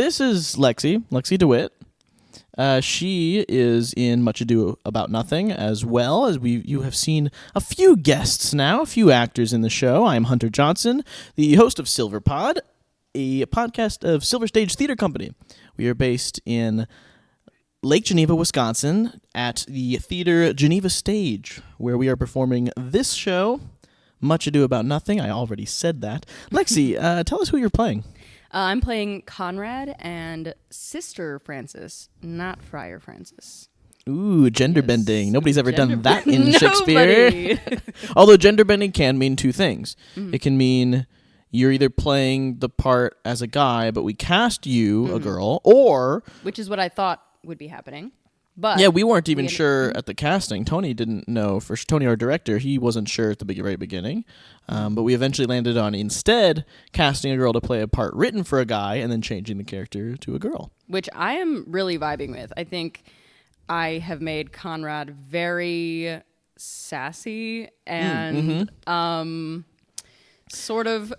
This is Lexi DeWitt. She is in Much Ado About Nothing, as well as you have seen a few guests now, a few actors in the show. I am Hunter Johnson, the host of SilverPod, a podcast of Silverstage Theater Company. We are based in Lake Geneva, Wisconsin, at the theater Geneva Stage, where we are performing this show, Much Ado About Nothing. I already said that. Lexi, tell us who you're playing. I'm playing Conrade and Sister Francis, not Friar Francis. Ooh, gender bending. Nobody's ever done that in Nobody. Shakespeare. Although gender bending can mean two things. Mm-hmm. It can mean you're either playing the part as a guy, but we cast you, a girl, or... Which is what I thought would be happening. But yeah, we weren't even sure at the casting. Tony didn't know. Tony, our director, he wasn't sure at the very beginning. But we eventually landed on instead casting a girl to play a part written for a guy and then changing the character to a girl. Which I am really vibing with. I think I have made Conrad very sassy and sort of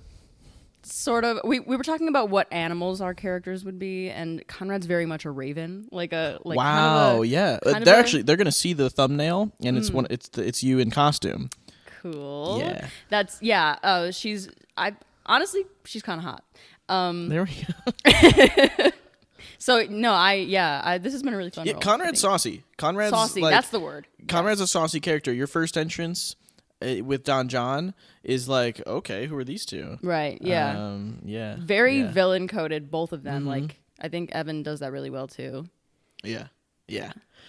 we were talking about what animals our characters would be, and Conrad's very much a raven, wow, kind of yeah. They're gonna see the thumbnail, and it's you in costume. Cool. Yeah. She's kind of hot. There we go. So no, this has been a really fun. Yeah, role, Conrad's saucy. Conrad's saucy. That's the word. Conrad's a saucy character. Your first entrance with Don John is like, okay, who are these two? Right. Yeah. Very villain coded, both of them. Like, I think Evan does that really well too. Yeah.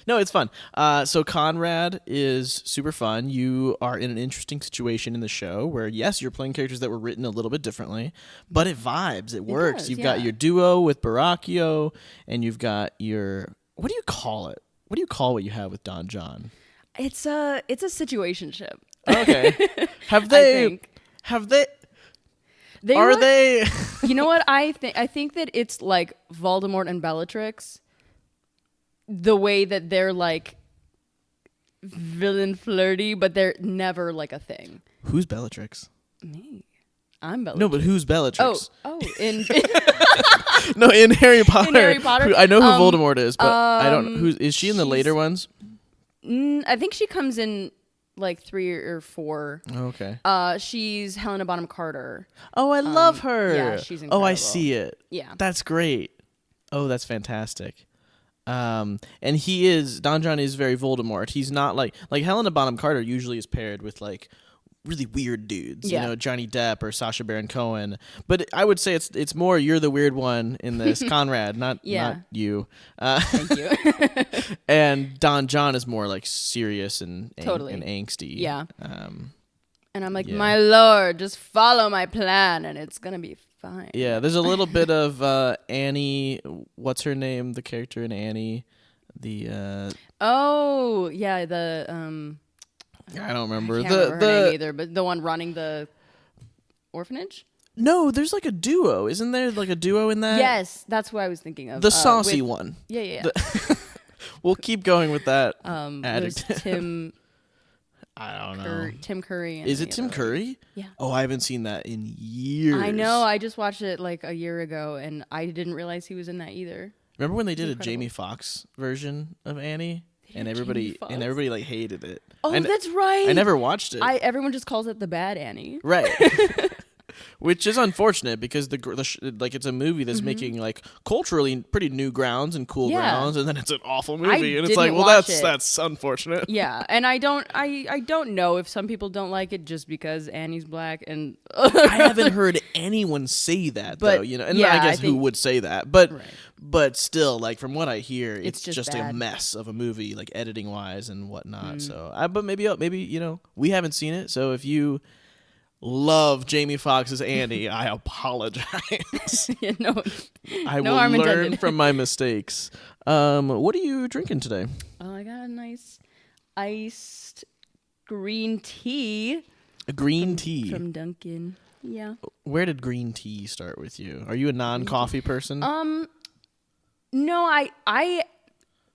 No, it's fun. So Conrad is super fun. You are in an interesting situation in the show where, yes, you're playing characters that were written a little bit differently, but it vibes. It works. You've got your duo with Baracchio, and you've got your... What do you call it? What do you call what you have with Don John? It's a situationship. Okay. Have they? They? You know what I think? I think that it's like Voldemort and Bellatrix. The way that they're like villain flirty, but they're never like a thing. Who's Bellatrix? Me. I'm Bellatrix. No, but who's Bellatrix? In no, in Harry Potter. In Harry Potter, I know who Voldemort is, but I don't. Who is she in the later ones? I think she comes in like 3 or 4. Okay. She's Helena Bonham Carter. Oh, I love her. Yeah, she's incredible. Oh, I see it. Yeah. That's great. Oh, that's fantastic. And Don John is very Voldemort. He's not like Helena Bonham Carter usually is paired with like really weird dudes, you know, Johnny Depp or Sacha Baron Cohen. But I would say it's more you're the weird one in this, Conrad, not you. Thank you. And Don John is more like serious and totally. and angsty. Yeah. And I'm like, my lord, just follow my plan, and it's gonna be fine. Yeah, there's a little bit of Annie. What's her name? The character in Annie. The I don't remember. I can't remember her name either, but the one running the orphanage. No, there's like a duo. Isn't there like a duo in that? Yes, that's what I was thinking of. The saucy one. Yeah. We'll keep going with that. There's Tim. I don't know. Tim Curry. Is it Tim Curry? Yeah. Oh, I haven't seen that in years. I know. I just watched it like a year ago, and I didn't realize he was in that either. Remember when they did a Jamie Foxx version of Annie, and everybody like hated it? Oh, that's right. I never watched it. Everyone just calls it the bad Annie. Right. Which is unfortunate because it's a movie that's making like culturally pretty new grounds and cool grounds, and then it's an awful movie, and it's like, well, that's unfortunate. Yeah, and I don't know if some people don't like it just because Annie's black, and I haven't heard anyone say that though, you know. And I guess who would say that, but still, like from what I hear, it's just a mess of a movie, like editing wise and whatnot. So, but maybe you know, we haven't seen it, so if you love Jamie Foxx's Annie, I apologize. I will learn from my mistakes. What are you drinking today? Oh, I got a nice iced green tea. A green tea from Dunkin'. Yeah. Where did green tea start with you? Are you a non-coffee person? No, I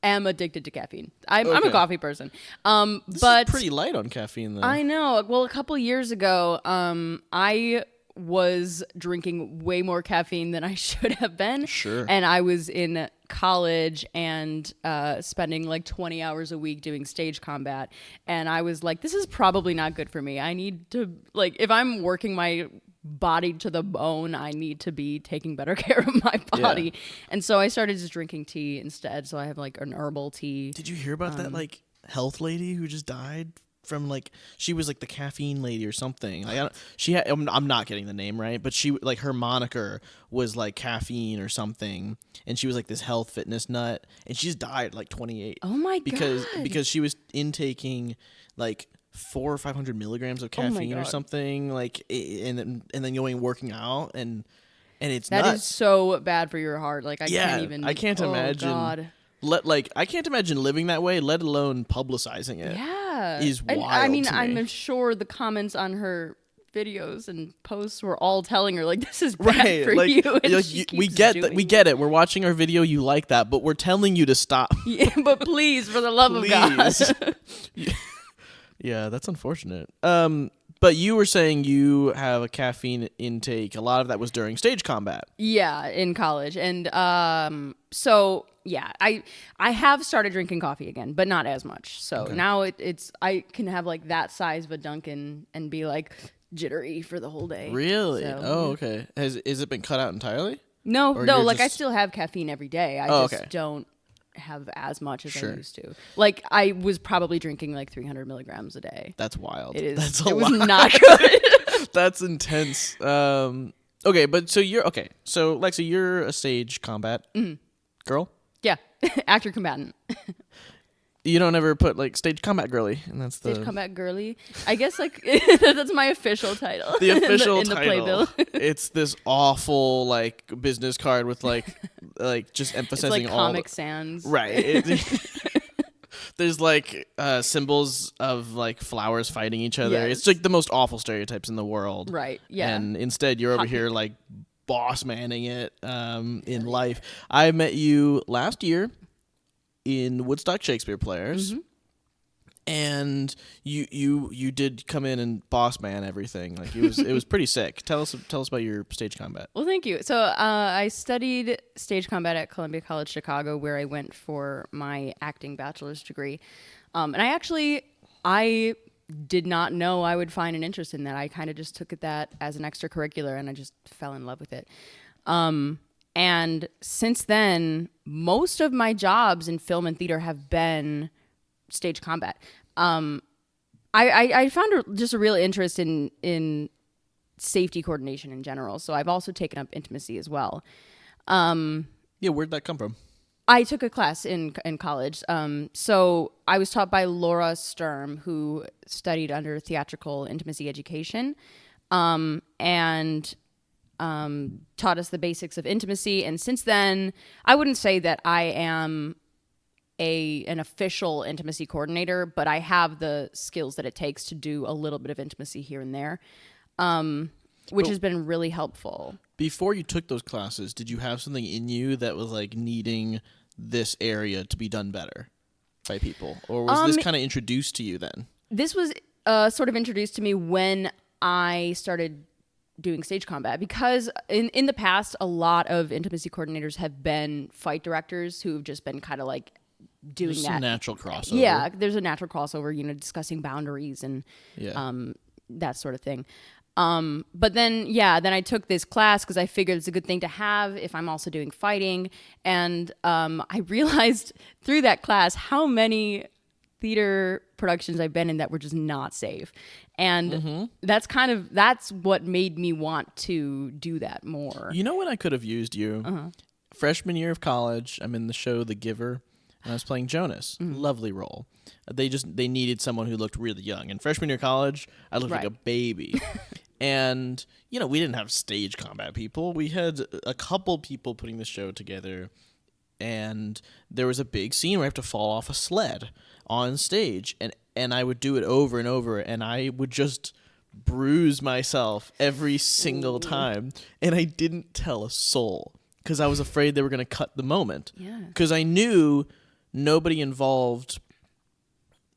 am addicted to caffeine. I'm a coffee person. This but is pretty light on caffeine, though. I know. Well, a couple years ago, I was drinking way more caffeine than I should have been. Sure. And I was in college and spending like 20 hours a week doing stage combat. And I was like, this is probably not good for me. I need to, like, if I'm working my body to the bone, I need to be taking better care of my body. Yeah. And so I started just drinking tea instead. So I have like an herbal tea. Did you hear about that like health lady who just died from like, she was like the caffeine lady or something? Like, I'm not getting the name right, but she, like, her moniker was like caffeine or something, and she was like this health fitness nut, and she just died at like 28. Oh my god! God. Because she was intaking like 400 or 500 milligrams of caffeine or something, like, and then going working out, and it's that nuts. is so bad for your heart. Like, I can't even. I can't imagine. God. I can't imagine living that way, let alone publicizing it. Yeah, is wild. I mean, to me. I'm sure the comments on her videos and posts were all telling her like, "This is bad for like, you." And like, we get that. We get it. We're watching our video. You like that, but we're telling you to stop. Yeah, but please, for the love of God. Yeah, that's unfortunate. But you were saying you have a caffeine intake. A lot of that was during stage combat. Yeah, in college, and so. Yeah, I have started drinking coffee again, but not as much. So now it's I can have like that size of a Dunkin' and be like jittery for the whole day. Really? So, oh, okay. Has it been cut out entirely? No, like I still have caffeine every day. I just don't have as much as I used to. Like, I was probably drinking like 300 milligrams a day. That's wild. It is. That's it was not good. That's intense. Okay, but so So Lexi, you're a stage combat girl. Yeah, actor combatant. You don't ever put like stage combat girly, and that's the stage combat girly. I guess like that's my official title. The official in the playbill. It's this awful like business card with like just emphasizing it's like all Comic Sans. Right. There's like symbols of like flowers fighting each other. Yes. It's like the most awful stereotypes in the world. Right. Yeah. And instead, you're over here like boss manning it in life. I met you last year in Woodstock Shakespeare Players, and you did come in and boss man everything. Like it was pretty sick. Tell us about your stage combat. Well, thank you. So I studied stage combat at Columbia College Chicago, where I went for my acting bachelor's degree, and I did not know I would find an interest in that. I kind of just took that as an extracurricular, and I just fell in love with it. And since then, most of my jobs in film and theater have been stage combat. I found just a real interest in safety coordination in general. So I've also taken up intimacy as well. Yeah, where'd that come from? I took a class in college. So I was taught by Laura Sturm, who studied under theatrical intimacy education, and taught us the basics of intimacy. And since then, I wouldn't say that I am an official intimacy coordinator, but I have the skills that it takes to do a little bit of intimacy here and there, which has been really helpful. Before you took those classes, did you have something in you that was like needing this area to be done better by people? Or was this kind of introduced to you then? This was sort of introduced to me when I started doing stage combat, because in the past, a lot of intimacy coordinators have been fight directors who've just been kind of like doing there's that. Some natural crossover. Yeah, there's a natural crossover, discussing boundaries and that sort of thing. But then I took this class because I figured it's a good thing to have if I'm also doing fighting. And I realized through that class how many theater productions I've been in that were just not safe. And that's what made me want to do that more. You know when I could have used you? Freshman year of college, I'm in the show The Giver, and I was playing Jonas. Lovely role. They needed someone who looked really young. And freshman year of college, I looked like a baby. And, we didn't have stage combat people. We had a couple people putting the show together, and there was a big scene where I have to fall off a sled on stage, and I would do it over and over, and I would just bruise myself every single time, and I didn't tell a soul because I was afraid they were going to cut the moment. Yeah. Because I knew nobody involved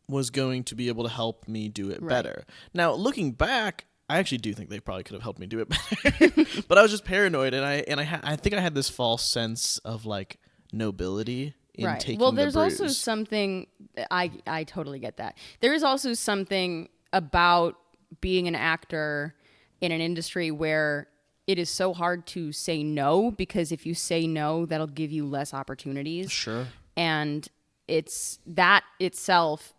was going to be able to help me do it better. Now, looking back, I actually do think they probably could have helped me do it better. But I was just paranoid, and I think I had this false sense of like nobility in taking Well, the there's bruise. also something I totally get that. There is also something about being an actor in an industry where it is so hard to say no, because if you say no, that'll give you less opportunities. Sure. And it's that itself,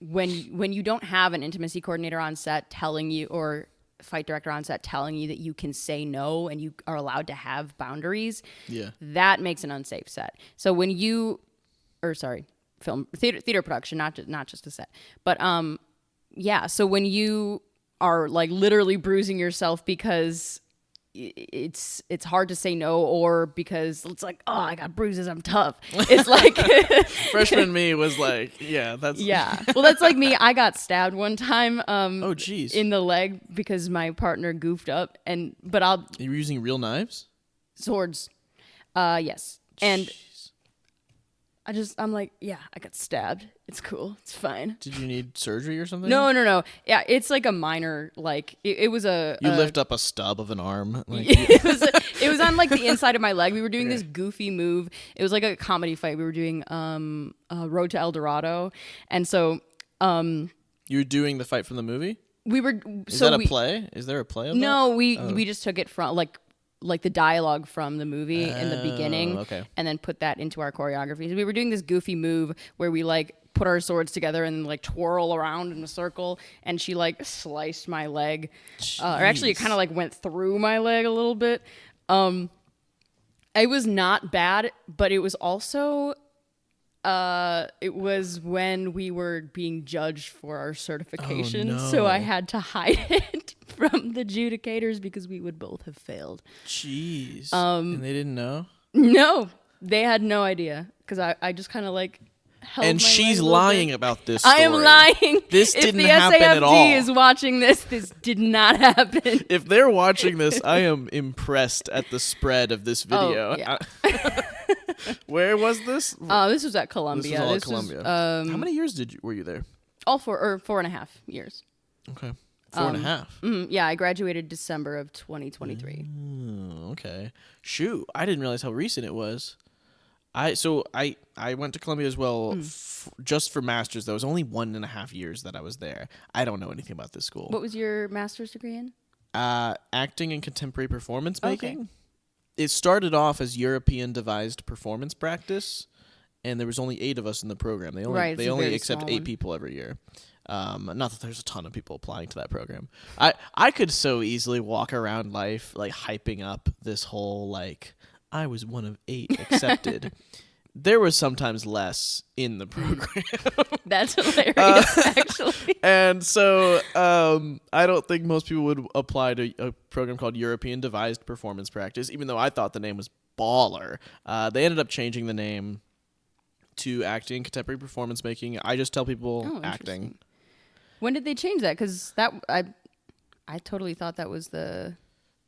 when you don't have an intimacy coordinator on set telling you, or fight director on set telling you that you can say no and you are allowed to have boundaries, that makes an unsafe set. So when you, film theater production, not just a set, but so when you are like literally bruising yourself because it's hard to say no, or because it's like, oh, I got bruises, I'm tough. It's like freshman me was like, that's well, that's like me. I got stabbed one time oh geez, in the leg because my partner goofed up, you were using real knives? Swords. Yes. And Jeez. I'm like, yeah, I got stabbed. It's cool. It's fine. Did you need surgery or something? No. Yeah, it's like a minor, like, it was a... You lift up a stub of an arm. Like, it was on, like, the inside of my leg. We were doing this goofy move. It was like a comedy fight. We were doing Road to El Dorado. And so... you were doing the fight from the movie? We were... Is that a play? Is there a play of that? No, we just took it from, like the dialogue from the movie in the beginning, and then put that into our choreography. So we were doing this goofy move where we like put our swords together and like twirl around in a circle, and she like sliced my leg, or actually it kind of like went through my leg a little bit. It was not bad, but it was also it was when we were being judged for our certification, so I had to hide it from the adjudicators because we would both have failed. Jeez. And they didn't know? No, they had no idea, because I just kind of like held and my she's leg lying about this story. I am lying. This didn't happen at all. If the SAFD is watching this did not happen. If they're watching this, I am impressed at the spread of this video. Oh, yeah. Where was this? This was at Columbia. This was all at Columbia. How many years were you there? All 4.5 years. Okay. 4.5. Yeah, I graduated December of 2023. Okay. Shoot, I didn't realize how recent it was. I went to Columbia as well, just for master's. Though it was only 1.5 years that I was there. I don't know anything about this school. What was your master's degree in? Acting and contemporary performance making. Okay. It started off as European devised performance practice, and there was only 8 of us in the program. They only accept 8 people every year. Not that there's a ton of people applying to that program. I could so easily walk around life like hyping up this whole like I was one of 8 accepted. There was sometimes less in the program. That's hilarious, actually. And so I don't think most people would apply to a program called European Devised Performance Practice, even though I thought the name was baller. They ended up changing the name to Acting Contemporary Performance Making. I just tell people acting. When did they change that? Because I totally thought that was the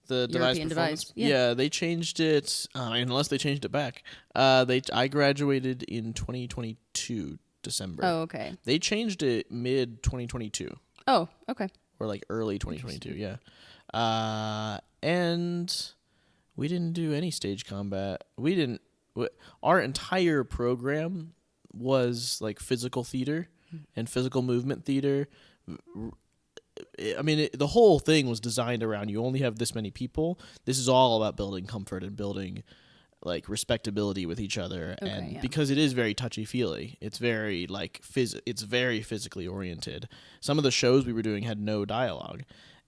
devised performance. Yeah, they changed it. Unless they changed it back. I graduated in 2022 December. Oh, okay. They changed it mid 2022. Oh, okay. Or like early 2022. Yeah. And we didn't do any stage combat. We didn't. Our entire program was like physical theater and physical movement theater. I mean, the whole thing was designed around you only have this many people. This is all about building comfort and building like respectability with each other. Okay, and because it is very touchy-feely, it's very like it's very physically oriented. Some of the shows we were doing had no dialogue.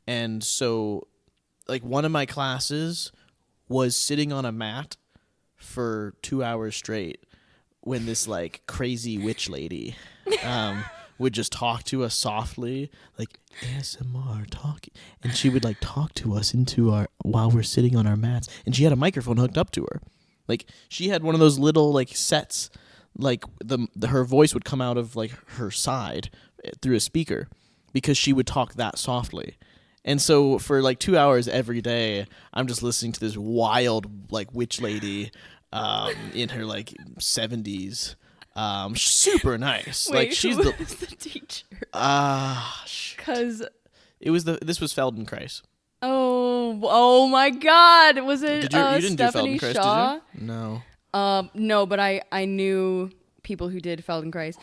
And so like one of my classes was sitting on a mat for 2 hours straight when this like crazy witch lady would just talk to us softly, like ASMR talking, and she would like talk to us while we're sitting on our mats, and she had a microphone hooked up to her. Like she had one of those little like sets, like her voice would come out of like her side through a speaker because she would talk that softly. And so for like 2 hours every day, I'm just listening to this wild like witch lady in her like 70s. Super nice. Wait, like she's who was the teacher? Because This was Feldenkrais. Oh my God! Was it You didn't Stephanie do Feldenkrais, Shaw? did you? No. No, but I knew people who did Feldenkrais.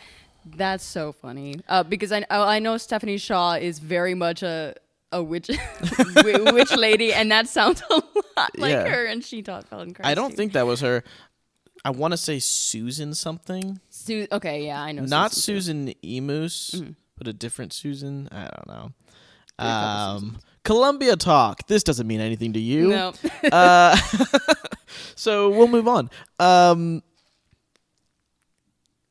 That's so funny. Because I know Stephanie Shaw is very much a witch witch lady, and that sounds a lot like her. And she taught Feldenkrais. I don't think that was her. I want to say Susan something. Okay, yeah, I know. Not Susan Emus, but a different Susan. I don't know. Columbia talk. This doesn't mean anything to you. No. So we'll move on.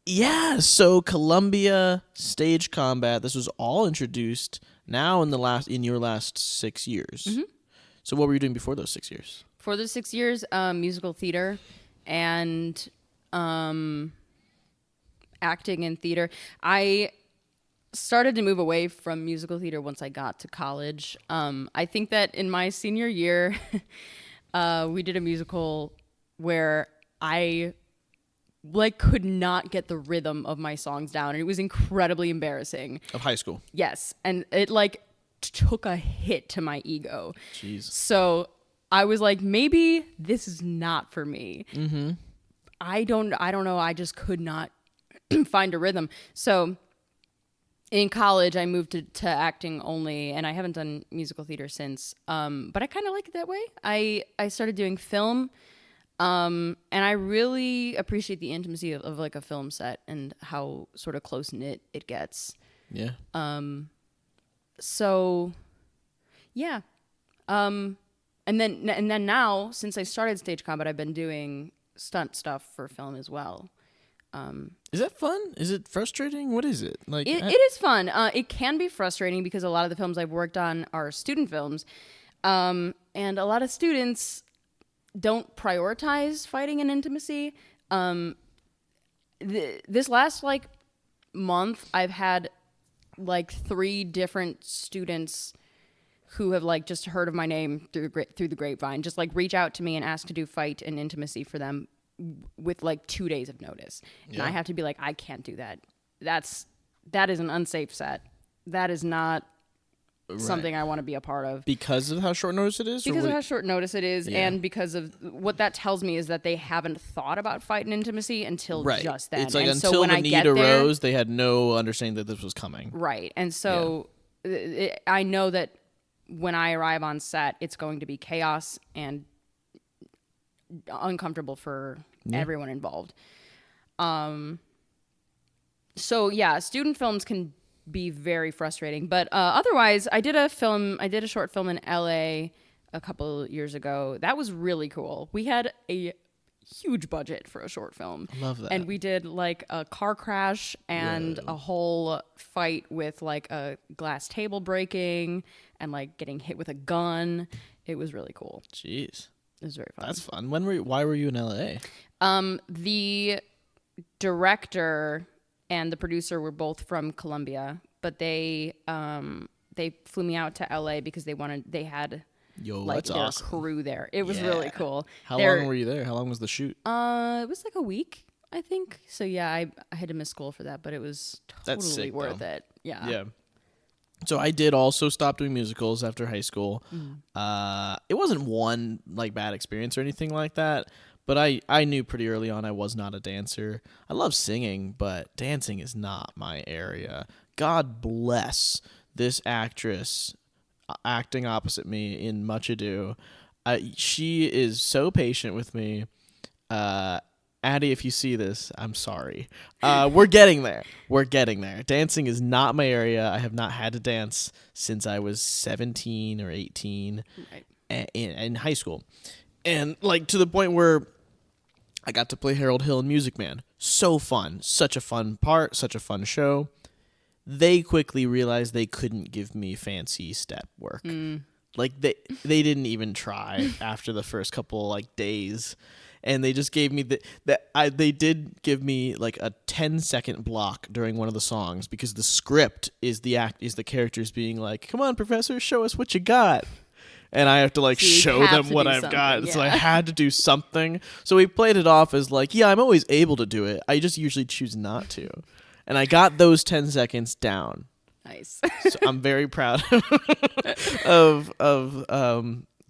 Yeah, so Columbia stage combat. This was all introduced now in your last 6 years. Mm-hmm. So what were you doing before those 6 years? For the 6 years, musical theater and acting in theater. I started to move away from musical theater once I got to college. I think that in my senior year, we did a musical where I could not get the rhythm of my songs down, and it was incredibly embarrassing. Of high school. Yes, and it took a hit to my ego. Jeez. So I was like, maybe this is not for me. Mm-hmm. I don't know. I just could not find a rhythm. So in college, I moved to acting only, and I haven't done musical theater since. But I kind of like it that way. I started doing film. And I really appreciate the intimacy of like a film set and how sort of close knit it gets. Yeah. So yeah. And then now, since I started stage combat, I've been doing stunt stuff for film as well. Is that fun? Is it frustrating? What is it? It is fun. It can be frustrating because a lot of the films I've worked on are student films. And a lot of students don't prioritize fighting and intimacy. This last month, I've had 3 different students who have just heard of my name through the grapevine, just reach out to me and ask to do fight and intimacy for them with 2 days of notice. Yeah. And I have to be I can't do that. That is an unsafe set. That is not something I want to be a part of. Because of how short notice it is? Because of how short notice it is, yeah. And because of what that tells me is that they haven't thought about fight and intimacy until just then. It's and until so when the need arose, they had no understanding that this was coming. Right. And so I know that when I arrive on set, it's going to be chaos and uncomfortable for everyone involved. So yeah, student films can be very frustrating, but otherwise I did a short film in LA a couple years ago. That was really cool. We had a huge budget for a short film. I love that. And we did a car crash and a whole fight with a glass table breaking and getting hit with a gun. It was really cool. Jeez. It was very fun. That's fun. Why were you in LA? The director and the producer were both from Columbia, but they flew me out to LA because they had that's their awesome. crew there. It was really cool. How long were you there? How long was the shoot? It was a week, I think. So yeah, I had to miss school for that, but it was totally worth it. Yeah. Yeah. So I did also stop doing musicals after high school. It wasn't one bad experience or anything like that, but I knew pretty early on I was not a dancer. I love singing, but dancing is not my area. God bless this actress acting opposite me in Much Ado. She is so patient with me. Addie, if you see this, I'm sorry. We're getting there. Dancing is not my area. I have not had to dance since I was 17 or 18 in high school. And to the point where I got to play Harold Hill in Music Man. So fun. Such a fun part. Such a fun show. They quickly realized they couldn't give me fancy step work. They didn't even try after the first couple days. And they just gave me they did give me a 10-second block during one of the songs because the script is the characters being come on, professor, show us what you got. And I have to show them what I've got. Yeah. So I had to do something. So we played it off as I'm always able to do it. I just usually choose not to. And I got those 10 seconds down. Nice. So I'm very proud of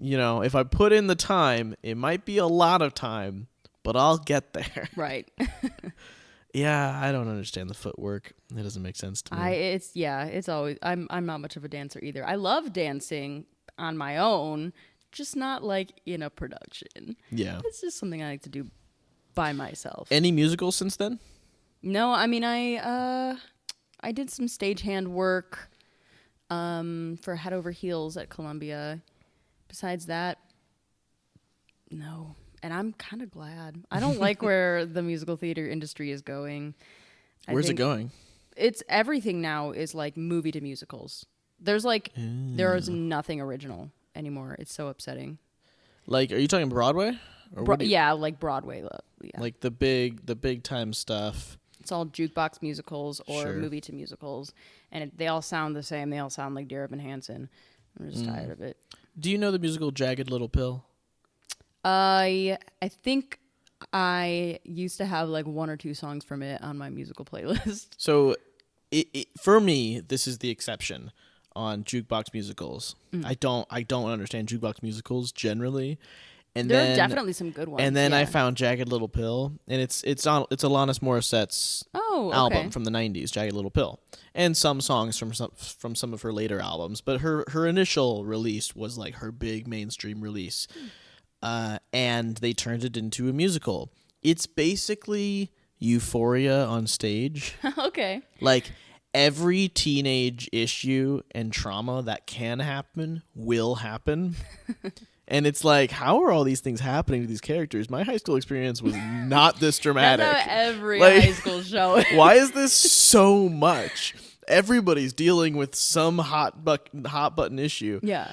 if I put in the time, it might be a lot of time, but I'll get there. Right. Yeah, I don't understand the footwork. It doesn't make sense to me. It's always I'm not much of a dancer either. I love dancing on my own, just not like in a production. Yeah. It's just something I like to do by myself. Any musicals since then? No, I mean I did some stagehand work for Head Over Heels at Columbia. Besides that, no. And I'm kind of glad. I don't like where the musical theater industry is going. Where's it going? It's everything now is like movie to musicals. There's like there is nothing original anymore. It's so upsetting. Like, are you talking Broadway? Or yeah, like Broadway. Yeah. Like the big time stuff. It's all jukebox musicals or Sure. movie to musicals, and they all sound the same. They all sound like Dear Evan Hansen. I'm just tired of it. Do you know the musical Jagged Little Pill? I think I used to have like 1 or 2 songs from it on my musical playlist. So, for me, this is the exception on jukebox musicals. I don't understand jukebox musicals generally. And There are definitely some good ones. And then I yeah. found Jagged Little Pill, and it's Alanis Morissette's album from the 90s, Jagged Little Pill, and some songs from some of her later albums. But her initial release was like her big mainstream release, and they turned it into a musical. It's basically Euphoria on stage. Okay. Like every teenage issue and trauma that can happen will happen. And it's like, how are all these things happening to these characters? My high school experience was not this dramatic. That's how every high school show is. Why is this so much? Everybody's dealing with some hot button issue. Yeah.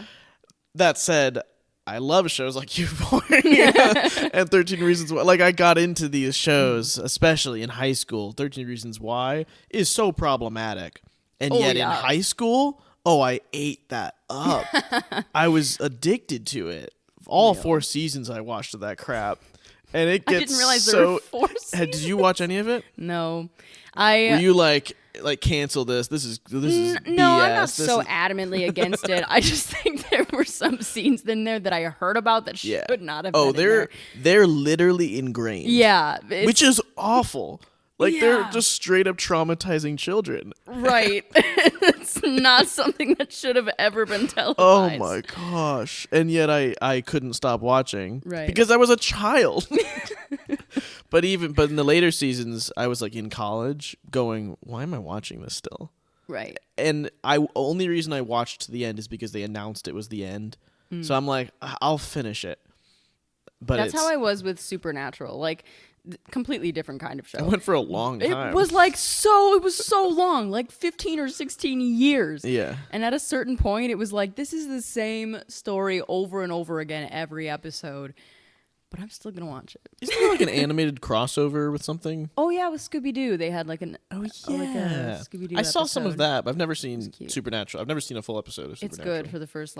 That said, I love shows like Euphoria and 13 Reasons Why. Like, I got into these shows, especially in high school. 13 Reasons Why is so problematic. And yet in high school, I ate that up. I was addicted to it. All 4 seasons I watched of that crap. And it gets I didn't realize there were 4 seasons. Did you watch any of it? No. Were you like cancel this? This is BS. No, I'm not so adamantly against it. I just think there were some scenes in there that I heard about that should not have been in there. They're literally ingrained. Yeah. Which is awful. Like, they're just straight up traumatizing children. Right. It's not something that should have ever been televised. Oh my gosh. And yet I couldn't stop watching. Right. Because I was a child. But in the later seasons, I was like in college going, why am I watching this still? Right. And only reason I watched to the end is because they announced it was the end. So I'm like, I'll finish it. But that's how I was with Supernatural. Like, completely different kind of show. I went for a long time. It was so long, like 15 or 16 years. Yeah. And at a certain point, it was like, this is the same story over and over again every episode. But I'm still going to watch it. Isn't there like an animated crossover with something? Oh, yeah, with Scooby-Doo. They had like a Scooby-Doo I saw some of episode. that, but I've never seen Supernatural. I've never seen a full episode of Supernatural. It's good for the first,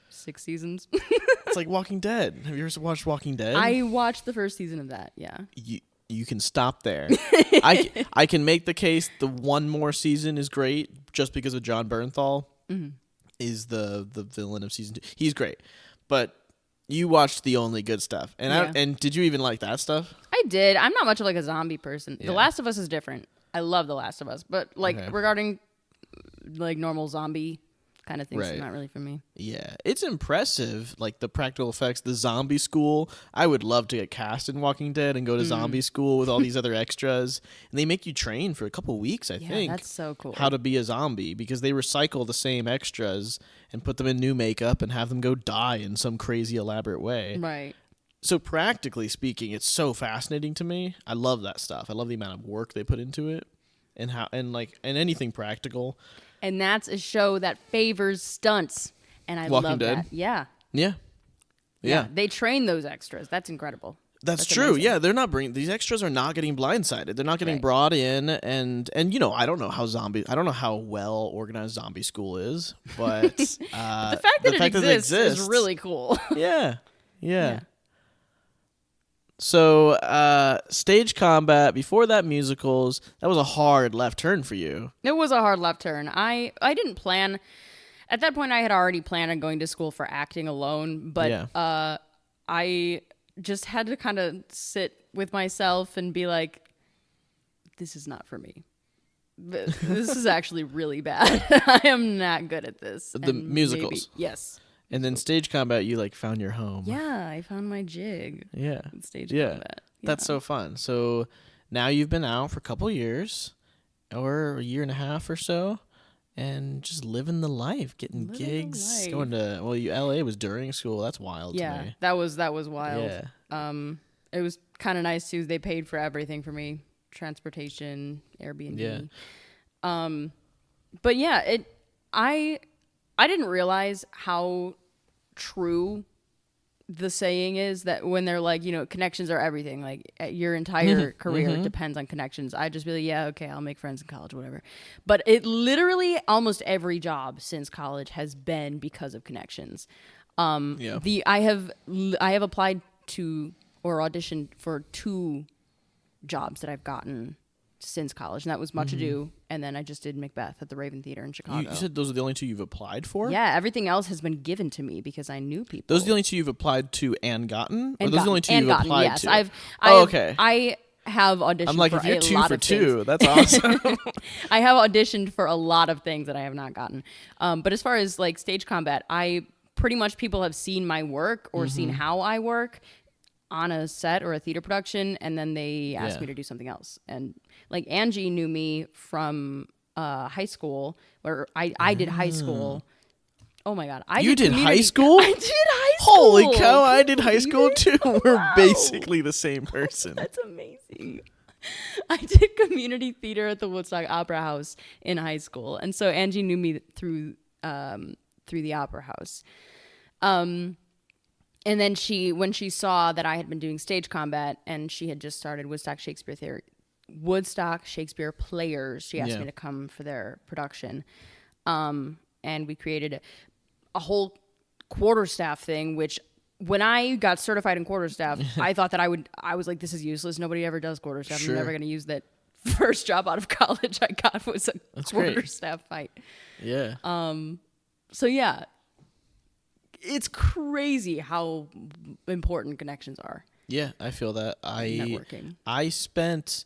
6 seasons. It's like Walking Dead. Have you ever watched Walking Dead? I watched the first season of that, yeah. You can stop there. I can make the case the one more season is great just because of John Bernthal is the villain of season 2. He's great. But you watched the only good stuff. And did you even like that stuff? I did. I'm not much of a zombie person. Yeah. The Last of Us is different. I love The Last of Us. But regarding normal zombie kind of things, it's not really for me. Yeah. It's impressive, like the practical effects, the zombie school. I would love to get cast in Walking Dead and go to zombie school with all these other extras. And they make you train for a couple weeks, I think. That's so cool. How to be a zombie, because they recycle the same extras and put them in new makeup and have them go die in some crazy elaborate way. Right. So practically speaking, it's so fascinating to me. I love that stuff. I love the amount of work they put into it and anything practical. And that's a show that favors stunts. And I Walking love Dead? that. Yeah. Yeah. They train those extras. That's incredible. That's true. amazing. Yeah, they're not these extras are not getting blindsided. They're not getting brought in and I don't know how well organized zombie school is, but the fact that it exists is really cool. Yeah. So, stage combat, before that musicals, that was a hard left turn for you. It was a hard left turn. I didn't plan. At that point, I had already planned on going to school for acting alone, but I just had to kind of sit with myself and be like, this is not for me. This is actually really bad. I am not good at this. The musicals. Yes. And then stage combat, you like found your home. Yeah, I found my jig. Yeah. In stage combat. Yeah. That's so fun. So now you've been out for a couple years, or a year and a half or so, and just living the life, getting gigs, going to LA was during school. That's wild to me. that was wild. Yeah. It was kind of nice too. They paid for everything for me, transportation, Airbnb. Yeah. But yeah, I didn't realize how true the saying is that when they're like, connections are everything. Like your entire career depends on connections. I'd just be like, yeah, okay, I'll make friends in college, whatever. But it literally almost every job since college has been because of connections. I have applied to or auditioned for 2 jobs that I've gotten since college, and that was Much Ado, and then I just did Macbeth at the Raven Theater in Chicago. You said those are the only 2 you've applied for? Yeah, everything else has been given to me because I knew people. Those are the only 2 you've applied to and gotten? And or those are the only 2 you've applied yes. to? Okay. I have auditioned I'm like, for if you're a 2 lot for of 2, things. that's awesome. I have auditioned for a lot of things that I have not gotten. But as far as like stage combat, pretty much people have seen my work or seen how I work on a set or a theater production, and then they asked me to do something else. And like Angie knew me from high school, where I did high school. Oh my God. You did high school? I did high school. Holy cow, I did high school too. We're basically the same person. That's amazing. I did community theater at the Woodstock Opera House in high school. And so Angie knew me through the Opera House. And then when she saw that I had been doing stage combat and she had just started Woodstock Shakespeare Players, she asked me to come for their production. And we created a whole quarterstaff thing, which when I got certified in quarterstaff, I thought that I was like, this is useless. Nobody ever does quarterstaff. Sure. I'm never going to use that. First job out of college I got was a quarterstaff fight. Yeah. So yeah. It's crazy how important connections are. Yeah, I feel that. Networking. I spent...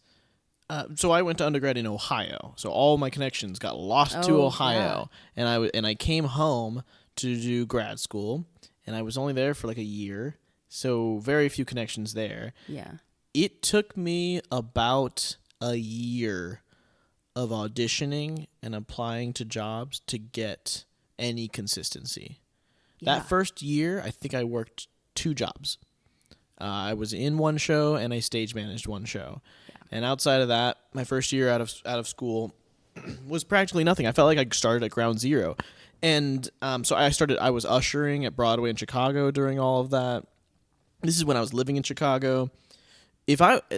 so I went to undergrad in Ohio. So all my connections got lost to Ohio. Yeah. And I came home to do grad school. And I was only there for like a year. So very few connections there. Yeah. It took me about a year of auditioning and applying to jobs to get any consistency. Yeah. That first year, I think I worked 2 jobs. I was in one show and I stage managed one show. Yeah. And outside of that, my first year out of school was practically nothing. I felt like I started at ground zero. And so I was ushering at Broadway in Chicago during all of that. This is when I was living in Chicago.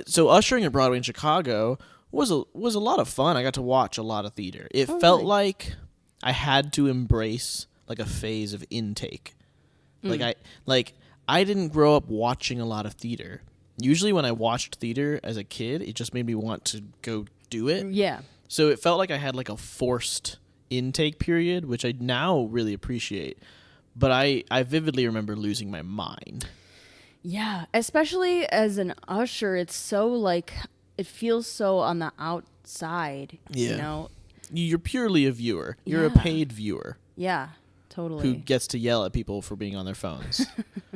So ushering at Broadway in Chicago was a lot of fun. I got to watch a lot of theater. It felt like I had to embrace like a phase of intake. I didn't grow up watching a lot of theater. Usually when I watched theater as a kid, it just made me want to go do it. Yeah. So it felt like I had like a forced intake period, which I now really appreciate. But I vividly remember losing my mind. Yeah. Especially as an usher, it's so like, it feels so on the outside, you know? You're purely a viewer. You're a paid viewer. Yeah, totally. Who gets to yell at people for being on their phones,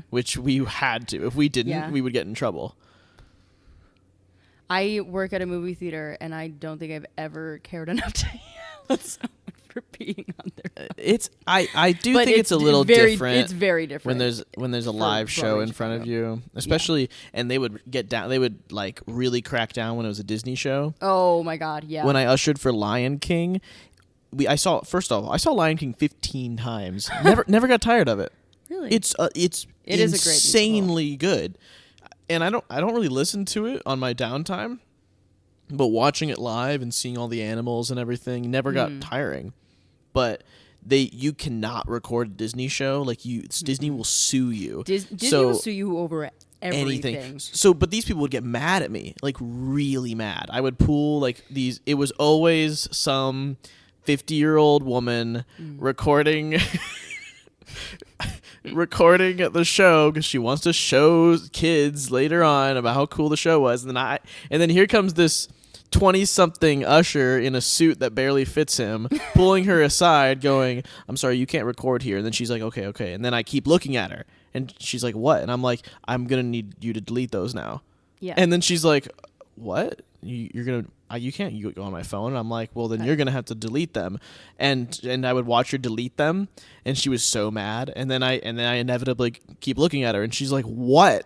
which we had to. If we didn't, we would get in trouble. I work at a movie theater, and I don't think I've ever cared enough to yell at someone for being on their phone. I do think it's a little different. It's very different when there's a live show in front of you, especially, and they would get down. They would like really crack down when it was a Disney show. Oh my God, yeah. When I ushered for Lion King, I saw Lion King 15 times. Never got tired of it. Really, it is insanely good. And I don't really listen to it on my downtime, but watching it live and seeing all the animals and everything never got tiring. But you cannot record a Disney show. Like Disney will sue you. Disney will sue you over everything. So, but these people would get mad at me, like really mad. I would pull like these. It was always some 50-year-old woman recording. Recording at the show because she wants to show kids later on about how cool the show was, and then here comes this 20-something usher in a suit that barely fits him, pulling her aside, going, "I'm sorry, you can't record here." And then she's like, "Okay," and then I keep looking at her, and she's like, "What?" And I'm like, "I'm gonna need you to delete those now." Yeah. And then she's like, "What? You're gonna? You can't go on my phone." And I'm like, "Well, then you're gonna have to delete them." And I would watch her delete them, and she was so mad. And then I inevitably keep looking at her, and she's like, "What?"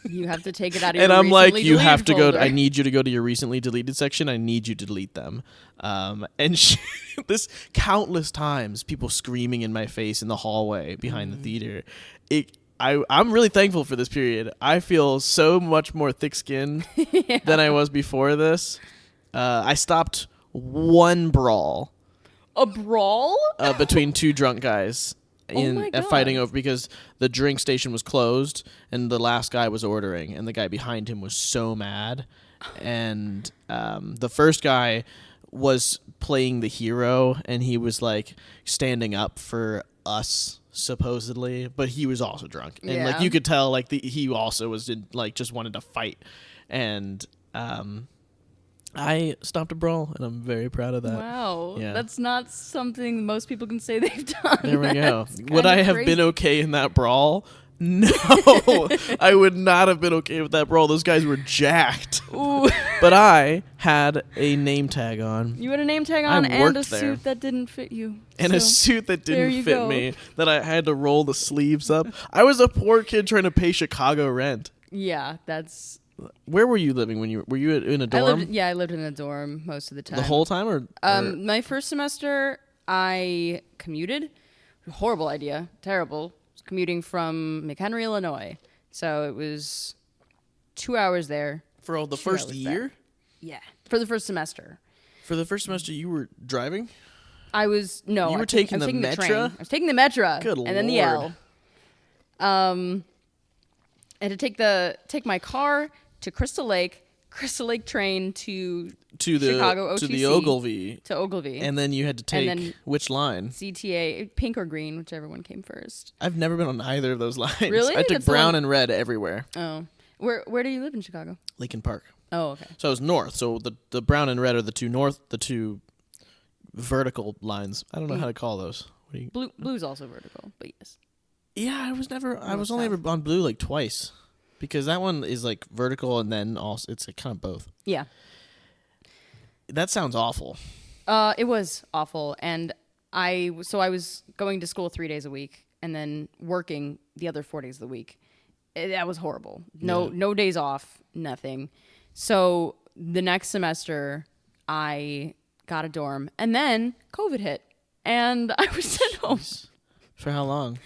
You have to take it out of And your I'm like, recently "You have to deleted go. folder. I need you to go to your recently deleted section. I need you to delete them." And this countless times, people screaming in my face in the hallway behind the theater. I'm really thankful for this period. I feel so much more thick-skinned than I was before this. I stopped one brawl. A brawl? Between two drunk guys my God. fighting over because the drink station was closed and the last guy was ordering, and the guy behind him was so mad. And the first guy was playing the hero, and he was like standing up for us supposedly, but he was also drunk, and like you could tell like he also was just wanted to fight. And I stopped a brawl, and I'm very proud of that. Wow. Yeah. That's not something most people can say they've done. There we go. That's Would I kinda have crazy. been okay in that brawl? No, I would not have been okay with that brawl. Those guys were jacked. Ooh. But I had a name tag on. You had a name tag on and worked a there. suit that didn't fit you. And a So, suit that there didn't you fit go. me, that I had to roll the sleeves up. I was a poor kid trying to pay Chicago rent. Yeah, that's... Where were you living when were you in a dorm? I lived in a dorm most of the time. The whole time, or My first semester, I commuted. Horrible idea. Terrible. Commuting from McHenry, Illinois. So it was 2 hours there. for the 2 first hours year? back. Yeah. For the first semester. For the first semester, you were driving? I was... No. You were I taking was the taking Metra? train. I was taking the Metra. Good and then the Lord. L. I had to take my car to Crystal Lake train to Chicago to OTC, the Ogilvy. to Ogilvy, And then you had to take then- which line? CTA, pink or green, whichever one came first. I've never been on either of those lines. Really? I took That's the brown one- and red everywhere. Oh, where do you live in Chicago? Lincoln Park. Oh, okay. So I was north. So the brown and red are the two vertical lines. I don't know how to call those. What do you? Blue's also vertical, but yes. Yeah, I was North, only south. ever on blue like twice, because that one is like vertical and then also it's like kind of both. Yeah. That sounds awful. It was awful, and I was going to school 3 days a week and then working the other 4 days of the week. That was horrible. No days off, nothing. So the next semester, I got a dorm, and then COVID hit, and I was sent home. For how long?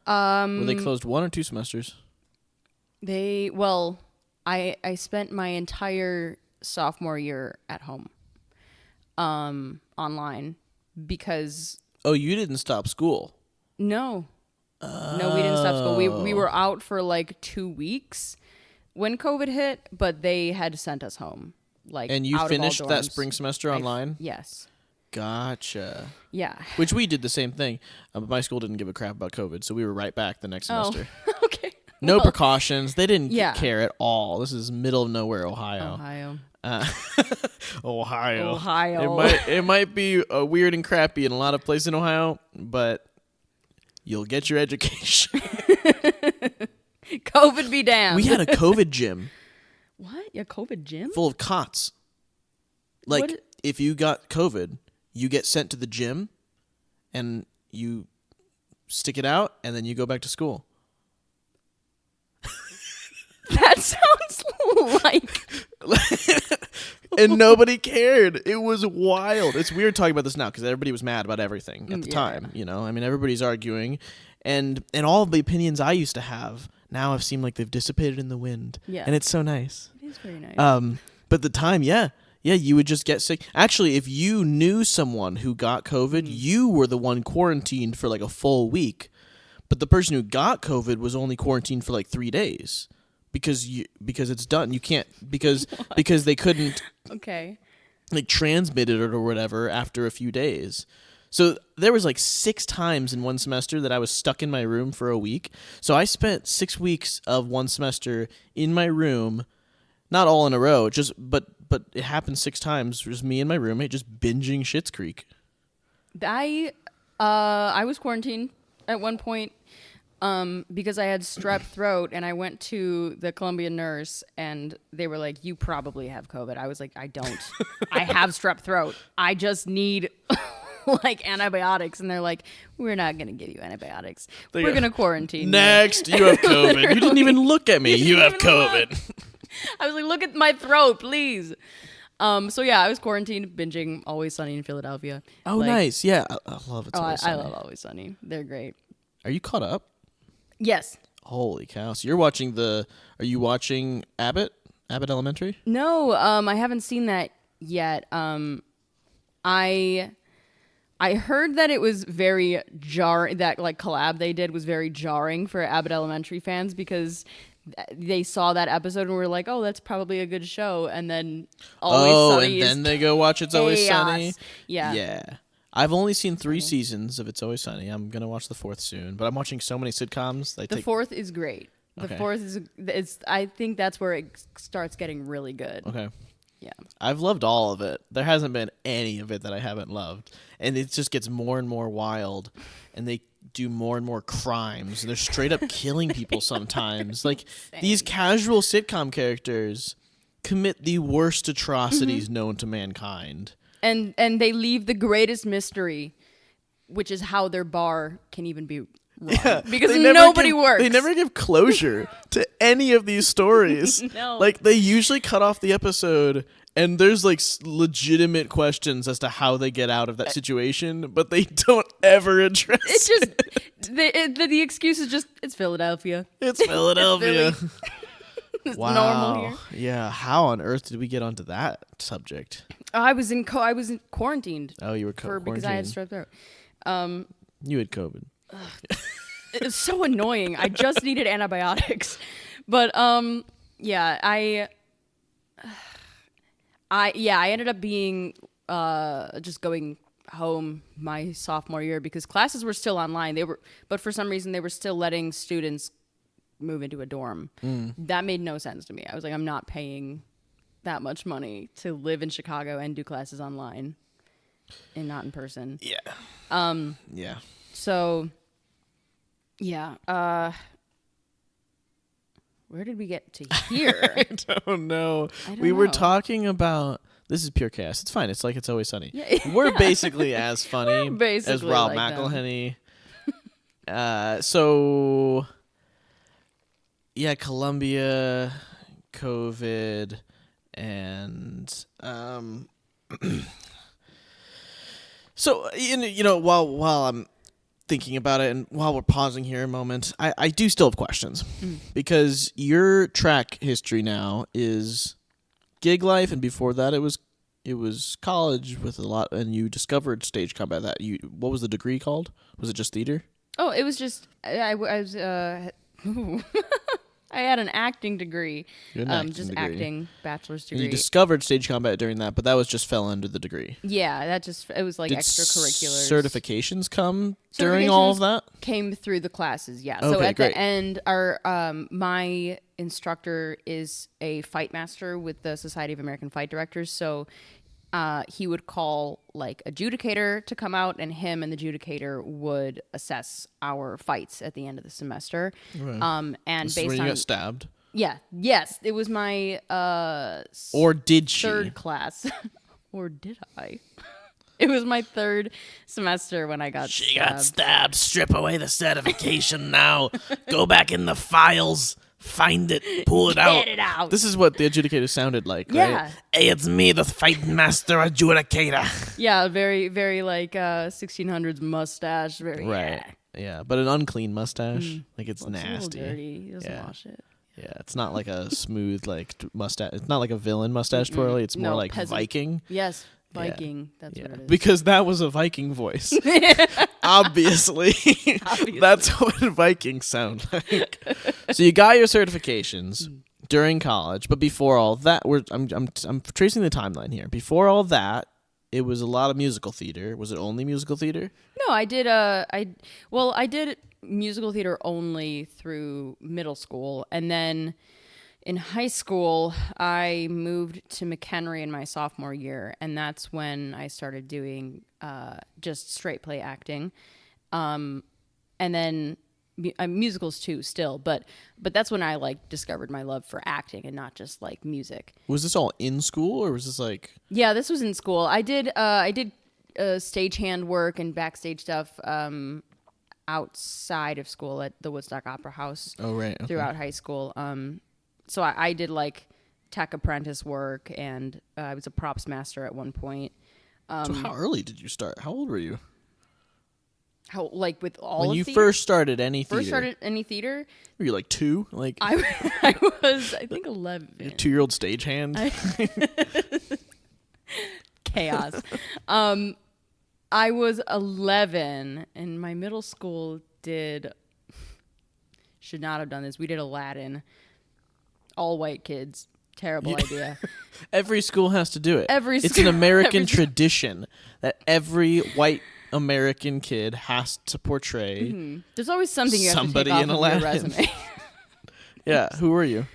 Were they closed 1 or 2 semesters? I spent my entire sophomore year at home, online, because Oh, you didn't stop school. no, we didn't stop school. We were out for like 2 weeks when COVID hit, but they had sent us home. Like, And you out of all finished that dorms. spring semester online? Yes. Gotcha. Yeah. Which we did the same thing. But my school didn't give a crap about COVID, so we were right back the next semester. Okay. No Well, precautions. They didn't Yeah. care at all. This is middle of nowhere, Ohio. Ohio. Ohio. It might be weird and crappy in a lot of places in Ohio, but you'll get your education. COVID be damned. We had a COVID gym What? Your COVID gym? full of cots. Like, What- if you got COVID, you get sent to the gym, and you stick it out, and then you go back to school. That sounds like... And nobody cared. It was wild. It's weird talking about this now because everybody was mad about everything at the Yeah. time. You know, I mean, everybody's arguing, and all of the opinions I used to have now have seemed like they've dissipated in the wind. Yeah. And it's so nice. It is very nice. But the time, yeah, you would just get sick. Actually, if you knew someone who got COVID, you were the one quarantined for like a full week. But the person who got COVID was only quarantined for like 3 days because it's done. You can't because they couldn't Okay. like transmit it or whatever after a few days. So there was like 6 times in one semester that I was stuck in my room for a week. So I spent 6 weeks of one semester in my room, not all in a row, but it happened 6 times. Just me and my roommate just binging Schitt's Creek. I was quarantined at one point because I had strep throat, and I went to the Colombian nurse, and they were like, "You probably have COVID." I was like, "I don't. I have strep throat. I just need like antibiotics." And they're like, "We're not going to give you antibiotics. We're going to quarantine Next, you have COVID. You didn't even look at me. You have COVID." I was like, "Look at my throat, please." So yeah, I was quarantined, binging Always Sunny in Philadelphia. Oh, Like, nice. Yeah, I love it. I love Always Sunny. They're great. Are you caught up? Yes. Holy cow! So you're watching Are you watching Abbott Elementary? No, I haven't seen that yet. I heard that it was very jarring. That like collab they did was very jarring for Abbott Elementary fans because they saw that episode and were like, "Oh, that's probably a good show," and then Always Sunny and then they go watch It's Always chaos. Sunny. Yeah. Yeah. I've only seen 3 seasons of It's Always Sunny. I'm gonna watch the 4th soon, but I'm watching so many sitcoms. The 4th is great. The Okay. 4th is I think that's where it starts getting really good. Okay. Yeah. I've loved all of it. There hasn't been any of it that I haven't loved, and it just gets more and more wild, and they do more and more crimes, and they're straight up killing people sometimes. Like these casual sitcom characters commit the worst atrocities known to mankind. And they leave the greatest mystery, which is how their bar can even be run. Yeah, because they never nobody give- works. They never give closure to any of these stories. No. Like they usually cut off the episode and there's like legitimate questions as to how they get out of that situation, but they don't ever address It's just the excuse is just it's Philadelphia. It's Philadelphia. It's Wow. normal here. Yeah, how on earth did we get onto that subject? I was in quarantined Oh, you were because I had strep throat. You had COVID. It's so annoying. I just needed antibiotics. But yeah, I ended up being just going home my sophomore year because classes were still online. But for some reason they were still letting students move into a dorm. That made no sense to me. I was like, I'm not paying that much money to live in Chicago and do classes online and not in person. Yeah. Yeah. So, yeah. Where did we get to here? I don't know. We were talking about this is pure chaos. It's fine. It's like It's Always Sunny. Yeah. We're basically as funny as basically Rob like McElhenney. So yeah, Columbia, COVID, and so while I'm thinking about it and while we're pausing here a moment, I do still have questions because your track history now is gig life, and before that it was college with a lot, and you discovered stage combat. What was the degree called? Was it just theater? Oh, it was just I was I had an acting degree. You had an acting just degree. acting bachelor's And degree. you discovered stage combat during that, but that fell under the degree. Yeah, it was like Did extracurriculars. certifications come during all of that? Came through the classes, yeah. So Okay, at great. the end, our my instructor is a fight master with the Society of American Fight Directors. So he would call like adjudicator to come out, and him and the adjudicator would assess our fights at the end of the semester. Right. And This is based when you on got stabbed. yes, it was my Or did she? third class, or did I? It was my third semester when I got She stabbed. got stabbed. Strip away the certification now. Go back in the files. Find it. Pull it out. Get it out. This is what the adjudicator sounded like, right? Yeah. Hey, it's me, the fight master adjudicator. Yeah, very, very like 1600s mustache. Very Right. Yeah, but an unclean mustache. Like it's Well, it's a nasty. little dirty. He doesn't Yeah. wash it. Yeah, it's not like a smooth like mustache. It's not like a villain mustache twirly. It's more No, like peasant. Viking. Yes, Viking. That's what it is. Because that was a Viking voice. Obviously. That's what Vikings sound like. So you got your certifications during college, but before all that, I'm tracing the timeline here. Before all that, it was a lot of musical theater. Was it only musical theater? No, I did musical theater only through middle school, and then in high school, I moved to McHenry in my sophomore year, and that's when I started doing just straight play acting, and then musicals too, still. But that's when I like discovered my love for acting and not just like music. Was this all in school, or was this like? Yeah, this was in school. I did stagehand work and backstage stuff outside of school at the Woodstock Opera House. Oh right. Okay. Throughout high school. So I did like tech apprentice work, and I was a props master at one point. So how early did you start? How old were you? How like with all when of you theater? first started any theater? First started any theater? Were you like 2? Like I was I think 11. a 2-year-old stagehand. Chaos. I was 11, and my middle school should not have done this. We did Aladdin. All white kids. Terrible idea. Every school has to do it. It's school- an American tradition that every white American kid has to portray. There's always something you have somebody to take in off of Aladdin. your resume. Yeah, who were you?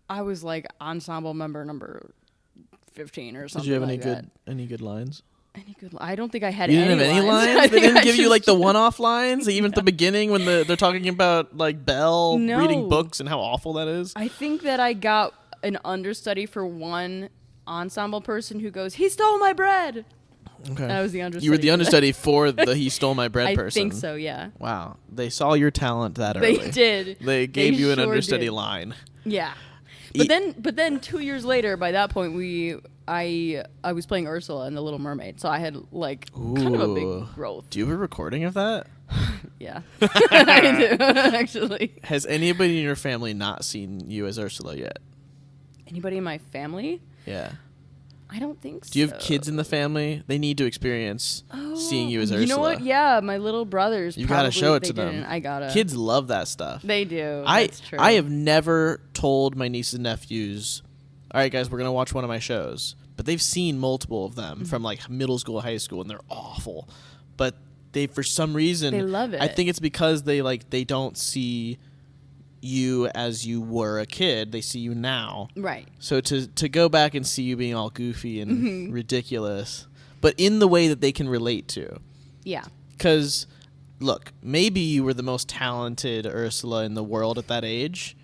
I was like ensemble member number 15 or something. Did you have like that. any good lines? Any good? I don't think I had. You didn't have any lines. I They think didn't I give you just- like the one-off lines, even at the beginning when they're talking about like Belle No. reading books and how awful that is. I think that I got an understudy for one ensemble person who goes, "He stole my bread." Okay, I was the understudy. you were the for that. understudy for the "He Stole My Bread" I person. think so. Yeah. Wow, they saw your talent that early. They did. They gave you an sure understudy did. line. Yeah. But then 2 years later, by that point, I was playing Ursula in The Little Mermaid, so I had like kind of a Ooh. big growth. Do you have a recording of that? Yeah, I do actually. Has anybody in your family not seen you as Ursula yet? Anybody in my family? Yeah. I don't think so. Do you have kids in the family? They need to experience seeing you as Ursula. You know what? Yeah, my little brothers. You gotta show it they to them. didn't. I gotta. Kids love that stuff. They do. I That's true. I have never told my nieces and nephews, all right, guys, we're going to watch one of my shows. But they've seen multiple of them from like middle school, high school, and they're awful. But they, for some reason, They love it. I think it's because they don't see you as you were a kid. They see you now. Right. So to go back and see you being all goofy and ridiculous, but in the way that they can relate to. Yeah. Because, look, maybe you were the most talented Ursula in the world at that age.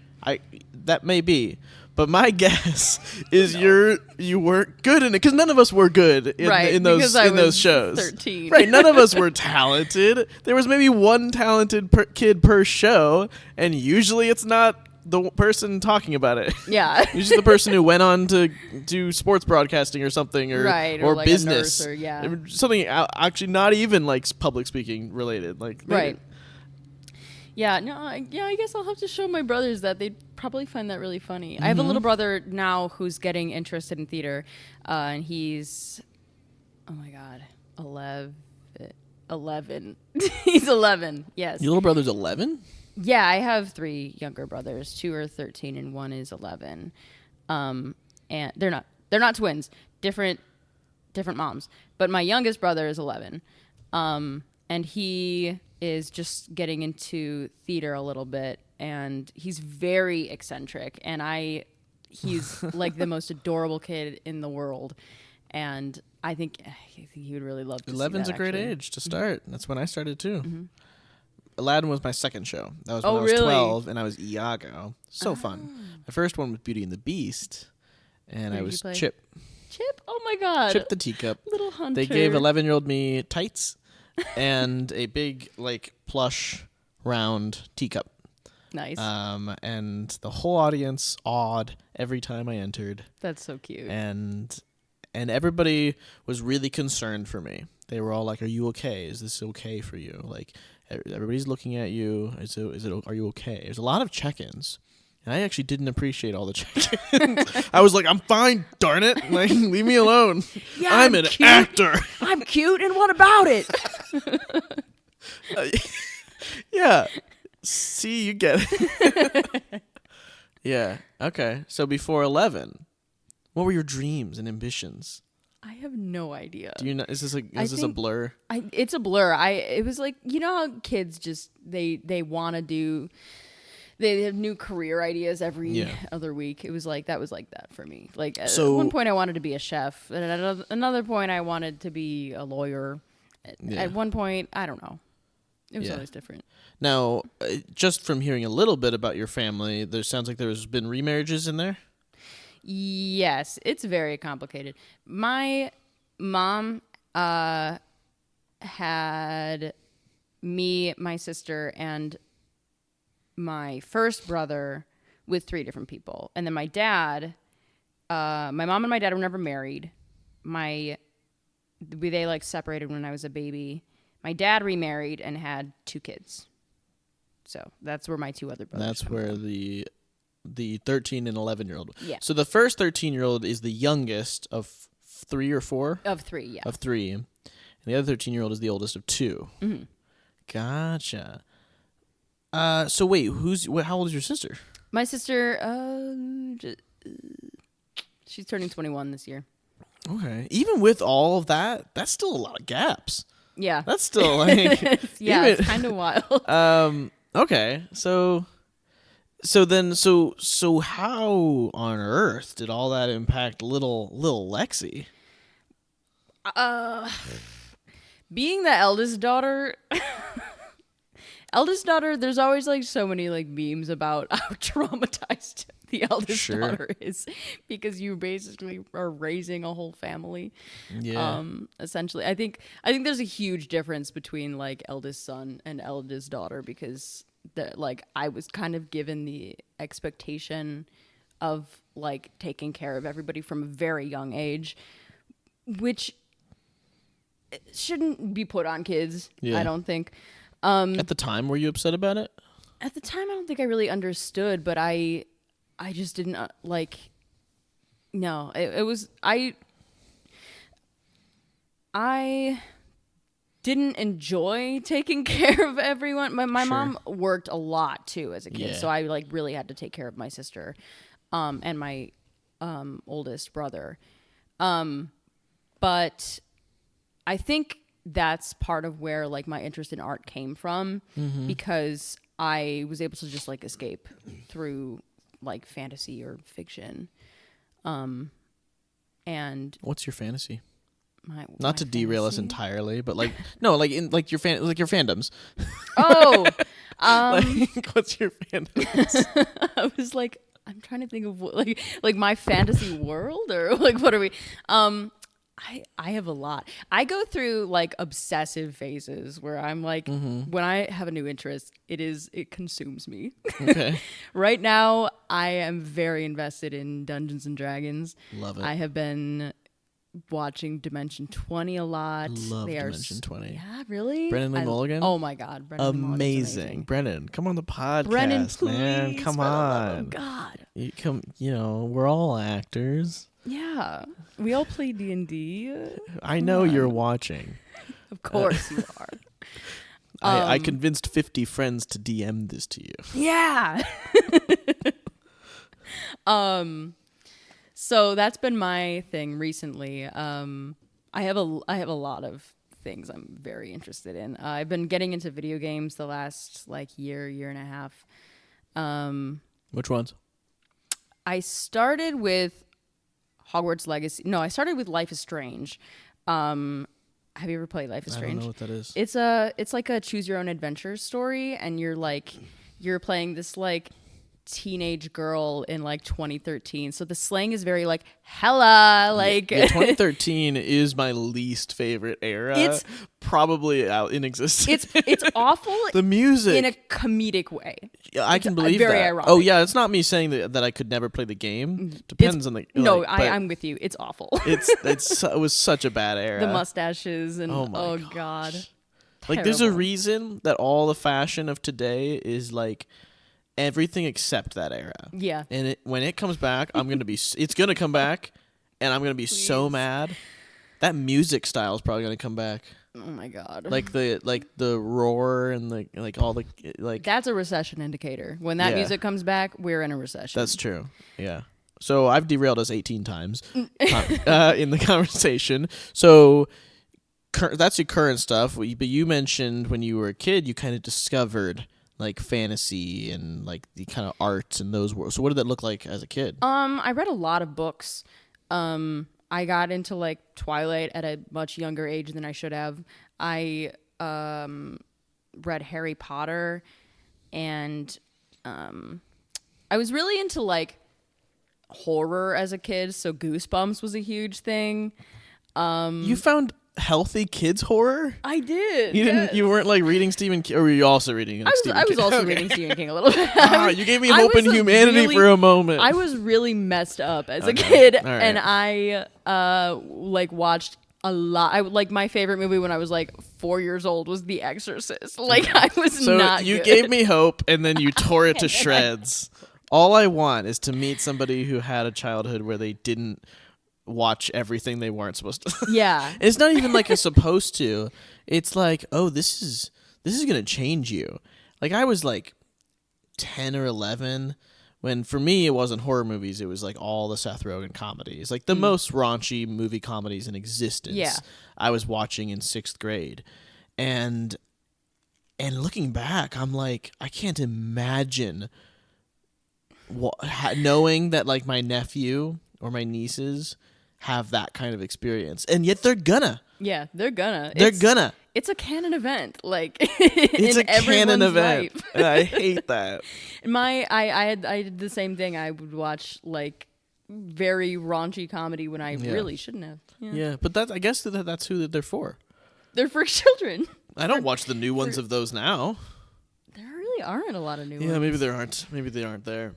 That may be. But my guess is you weren't good in it, because none of us were good in those shows. 13. Right, none of us were talented. There was maybe one talented kid per show, and usually it's not the person talking about it. Yeah. Usually the person who went on to do sports broadcasting or something, or like business, a nurse, or, yeah. something actually not even like public speaking related, like Right. Yeah, no, I guess I'll have to show my brothers that. They'd probably find that really funny. I have a little brother now who's getting interested in theater, and he's, oh my God, 11. He's 11, yes. Your little brother's 11? Yeah, I have 3 younger brothers. 2 are 13 and 1 is 11. And they're not twins, different moms. But my youngest brother is 11. And he is just getting into theater a little bit, and he's very eccentric, and he's like the most adorable kid in the world, and I think he would really love to 11's see a that, great actually. age to start. That's when I started too. Aladdin was my second show. That was when Oh, I was really? 12 and I was Iago. So fun. My first one was Beauty and the Beast, and Who I did was you play? Chip. Chip, oh my God, Chip the teacup. little hunter. They gave 11-year-old me tights and a big like plush round teacup. Nice. And the whole audience awed every time I entered. That's so cute. And everybody was really concerned for me. They were all like, "Are you okay? Is this okay for you?" Like everybody's looking at you. Are you okay? There's a lot of check-ins. And I actually didn't appreciate all the check-ins. I was like, I'm fine, darn it. Like, leave me alone. Yeah, I'm an cute. actor. I'm cute, and what about it? Yeah. See, you get it. Yeah. Okay. So before 11, what were your dreams and ambitions? I have no idea. Do you know? Is this a blur? It's a blur. It was like, you know how kids just they want to do. They have new career ideas every other week. It was like that for me. Like at one point I wanted to be a chef, and at another point I wanted to be a lawyer. At one point, I don't know. It was always different. Now, just from hearing a little bit about your family, there sounds like there's been remarriages in there. Yes, it's very complicated. My mom had me, my sister, and my first brother with 3 different people. And then my dad, my mom and my dad were never married. They like separated when I was a baby. My dad remarried and had 2 kids. So that's where my 2 other brothers That's where from. the 13 and 11-year-old. Yeah. So the first 13-year-old is the youngest of 3 or 4? Of 3, yeah. Of 3. And the other 13-year-old is the oldest of 2. Mm-hmm. Gotcha. So wait, how old is your sister? My sister, she's turning 21 this year. Okay. Even with all of that, that's still a lot of gaps. Yeah. That's still like it's kind of wild. Okay. So how on earth did all that impact little Lexi? Being the eldest daughter, there's always like so many like memes about how traumatized the eldest daughter is, because you basically are raising a whole family. Yeah. Essentially, I think there's a huge difference between like eldest son and eldest daughter, because I was kind of given the expectation of like taking care of everybody from a very young age, which shouldn't be put on kids. Yeah. I don't think. At the time, were you upset about it? At the time, I don't think I really understood, but I just didn't no, it was, I didn't enjoy taking care of everyone. My mom worked a lot too as a kid. So I like really had to take care of my sister, and my, oldest brother. But I think that's part of where like my interest in art came from, because I was able to just like escape through like fantasy or fiction. And what's your fantasy? Not to derail us entirely, but like no, like in like your fandoms. Oh, like, what's your fandoms? I was like, I'm trying to think of what, like my fantasy world, or like what are we? I have a lot. I go through like obsessive phases where I'm like, when I have a new interest, it consumes me. Okay. Right now, I am very invested in Dungeons and Dragons. Love it. I have been watching Dimension 20 a lot. Love Dimension 20. Yeah, really? Brennan Lee Mulligan? Oh my God. Brennan Lee Mulligan's amazing. Brennan, come on the podcast, Brennan, please, man. Come for the love on. of God. We're all actors. Yeah. We all play D&D. I know you're watching. Of course you are. I convinced 50 friends to DM this to you. Yeah. So that's been my thing recently. I have a lot of things I'm very interested in. I've been getting into video games the last like year and a half. Which ones? I started with Hogwarts Legacy. No, I started with Life is Strange. Have you ever played Life is Strange? I don't know what that is. It's like a choose your own adventure story, and you're playing this like teenage girl in like 2013. So the slang is very like hella like 2013 is my least favorite era. It's probably out in existence. It's awful. The music in a comedic way. Yeah, I can believe very that. Ironic. Oh yeah, it's not me saying that I could never play the game. Depends on the no. I'm with you. It's awful. It was such a bad era. The mustaches and oh god. Like there's a reason that all the fashion of today is like everything except that era. Yeah. And when it comes back, it's gonna come back, and I'm gonna be so mad. That music style is probably gonna come back. Oh my god. Like the roar and all the like. That's a recession indicator. When that music comes back, we're in a recession. That's true. Yeah. So I've derailed us 18 times in the conversation. So that's your current stuff. But you mentioned when you were a kid, you kind of discovered like fantasy and like the kind of arts and those worlds. So what did that look like as a kid? I read a lot of books. I got into like Twilight at a much younger age than I should have. I read Harry Potter, and I was really into like horror as a kid, so Goosebumps was a huge thing. You found healthy kids horror? I did. You didn't. You weren't like reading Stephen King, or were you also reading? I was also reading Stephen King a little bit. You gave me hope in humanity for a moment. I was really messed up as a kid, right. and I like watched a lot. My favorite movie when I was like 4 years old was The Exorcist. Like I was not. So you good. gave me hope, and then you tore it to shreds. All I want is to meet somebody who had a childhood where they didn't watch everything they weren't supposed to. Yeah. It's not even like a supposed to. It's like, oh, this is gonna change you. Like I was like 10 or 11 when for me it wasn't horror movies. It was like all the Seth Rogen comedies, like the most raunchy movie comedies in existence. Yeah. I was watching in 6th grade, and looking back, I'm like, I can't imagine knowing that like my nephew or my nieces have that kind of experience, and yet they're gonna. Yeah, they're gonna. It's a canon event, like it's a canon event, life. and I hate that. I did the same thing. I would watch like very raunchy comedy when I really shouldn't have. Yeah, but I guess that's who they're for. They're for children. I don't watch the new ones of those now. There really aren't a lot of new ones. Yeah, maybe there aren't. Maybe they aren't there.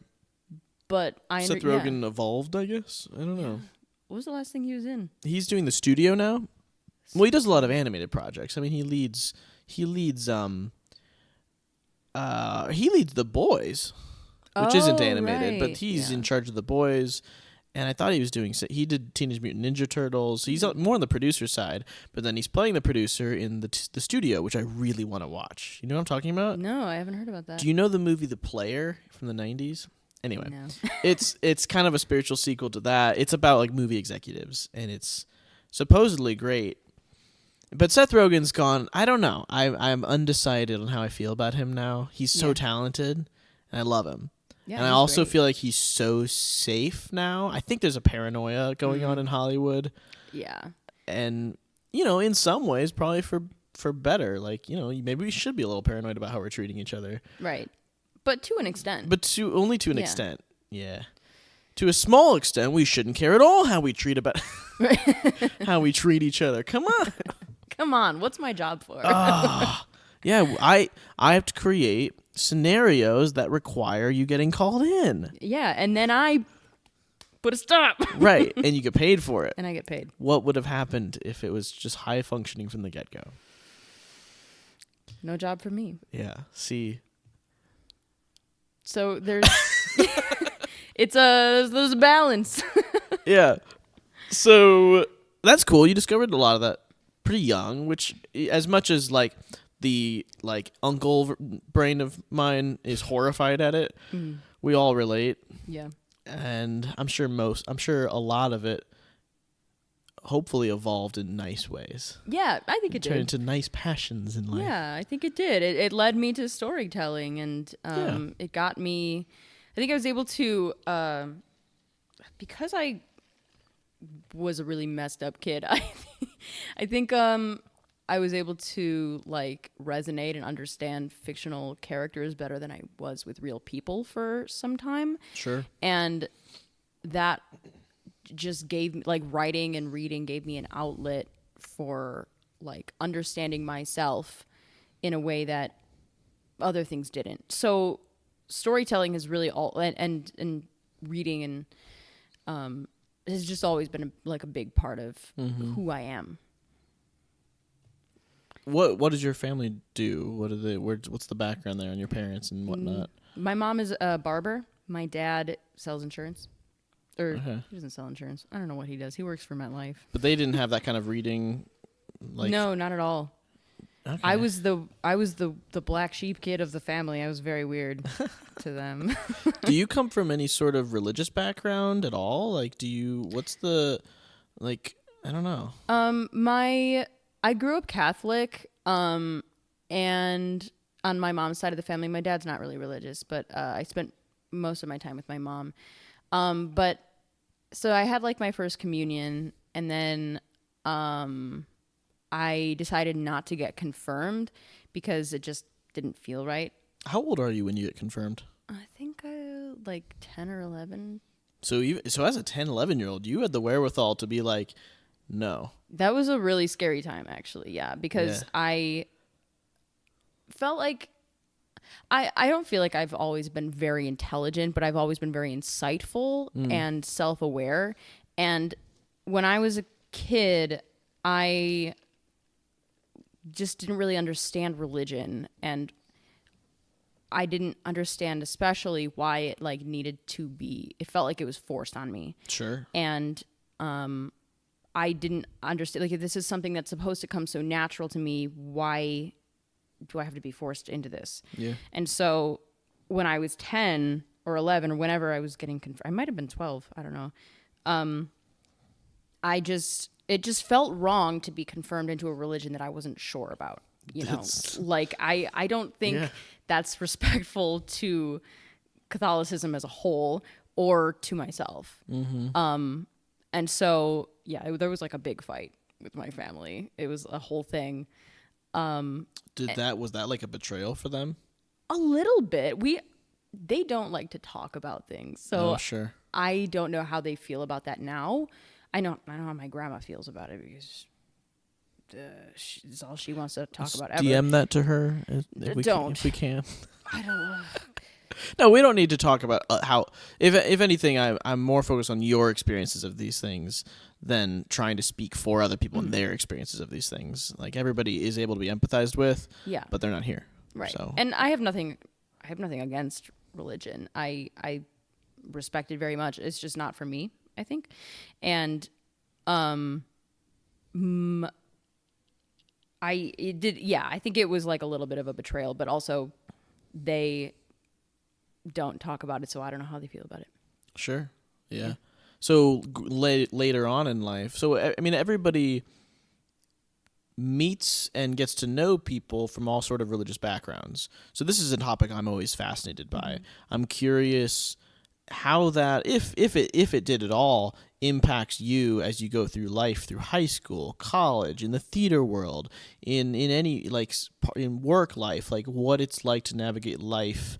But Seth Rogen evolved, I guess. I don't know. What was the last thing he was in? He's doing the studio now. Well, he does a lot of animated projects. I mean, he leads The Boys, which isn't animated, but he's in charge of The Boys. And I thought he did Teenage Mutant Ninja Turtles. He's more on the producer side, but then he's playing the producer in the studio, which I really want to watch. You know what I'm talking about? No, I haven't heard about that. Do you know the movie The Player from the 90s? Anyway, no. it's kind of a spiritual sequel to that. It's about like movie executives, and it's supposedly great. But Seth Rogen's gone. I don't know. I'm undecided on how I feel about him now. He's so talented, and I love him. Yeah, and I also feel like he's so safe now. I think there's a paranoia going on in Hollywood. Yeah. And, in some ways, probably for better. Like, maybe we should be a little paranoid about how we're treating each other. Right. But to an extent. But only to an extent. Yeah. To a small extent, we shouldn't care at all how we treat how we treat each other. Come on. Come on. What's my job for? Yeah, I have to create scenarios that require you getting called in. Yeah, and then I put a stop. Right, and you get paid for it. And I get paid. What would have happened if it was just high functioning from the get-go? No job for me. Yeah, see. So there's there's a balance. Yeah. So that's cool. You discovered a lot of that pretty young, which as much as like the uncle brain of mine is horrified at it, we all relate. Yeah. And I'm sure a lot of it hopefully evolved in nice ways. Yeah, I think it did. Turned into nice passions in life. Yeah, I think it did. It led me to storytelling, and it got me. I think I was able to, because I was a really messed up kid. I think I was able to resonate and understand fictional characters better than I was with real people for some time. Sure. And that just gave me writing and reading gave me an outlet for understanding myself in a way that other things didn't. So storytelling has really and reading and has just always been a big part of who I am. What does your family do? What's the background there on your parents and whatnot? My mom is a barber. My dad sells insurance. Or Okay. he doesn't sell insurance. I don't know what he does. He works for MetLife. But they didn't have that kind of reading. Like, No, not at all. okay. I was the black sheep kid of the family. I was very weird to them. Do you come from any sort of religious background at all? Like, what's the, like, I don't know. I grew up Catholic, and on my mom's side of the family, my dad's not really religious, but I spent most of my time with my mom. But so I had like my first communion, and then I decided not to get confirmed because it just didn't feel right. How old are you when you get confirmed? I think like 10 or 11. So as a 10, 11-year-old, you had the wherewithal to be like, no. That was a really scary time, actually. Yeah, because Yeah. I felt like I don't feel like I've always been very intelligent, but I've always been very insightful and self-aware. And when I was a kid, I just didn't really understand religion, and I didn't understand especially why it like needed to be. It felt like it was forced on me. Sure. And I didn't understand, like, if this is something that's supposed to come so natural to me, why do I have to be forced into this? Yeah. And so when I was 10 or 11 or whenever I was getting I might have been 12, I don't know. It just felt wrong to be confirmed into a religion that I wasn't sure about, you know? Like, I don't think that's respectful to Catholicism as a whole or to myself. Mm-hmm. And so, yeah, there was like a big fight with my family. It was a whole thing. Was that like a betrayal for them? A little bit. They don't like to talk about things. So sure. I don't know how they feel about that now. I know how my grandma feels about it because it's all she wants to talk about ever. DM that to her if we can. I don't. No, we don't need to talk about how. If anything, I'm more focused on your experiences of these things than trying to speak for other people and their experiences of these things. Like, everybody is able to be empathized with, but they're not here. Right. So. And I have nothing against religion. I respect it very much. It's just not for me, I think. And I think it was like a little bit of a betrayal, but also they don't talk about it, so I don't know how they feel about it. Sure. Yeah. So later on in life, so I mean, everybody meets and gets to know people from all sort of religious backgrounds. So this is a topic I'm always fascinated by. I'm curious how that, if it did at all, impacts you as you go through life, through high school, college, in the theater world, in any, like, in work life, like what it's like to navigate life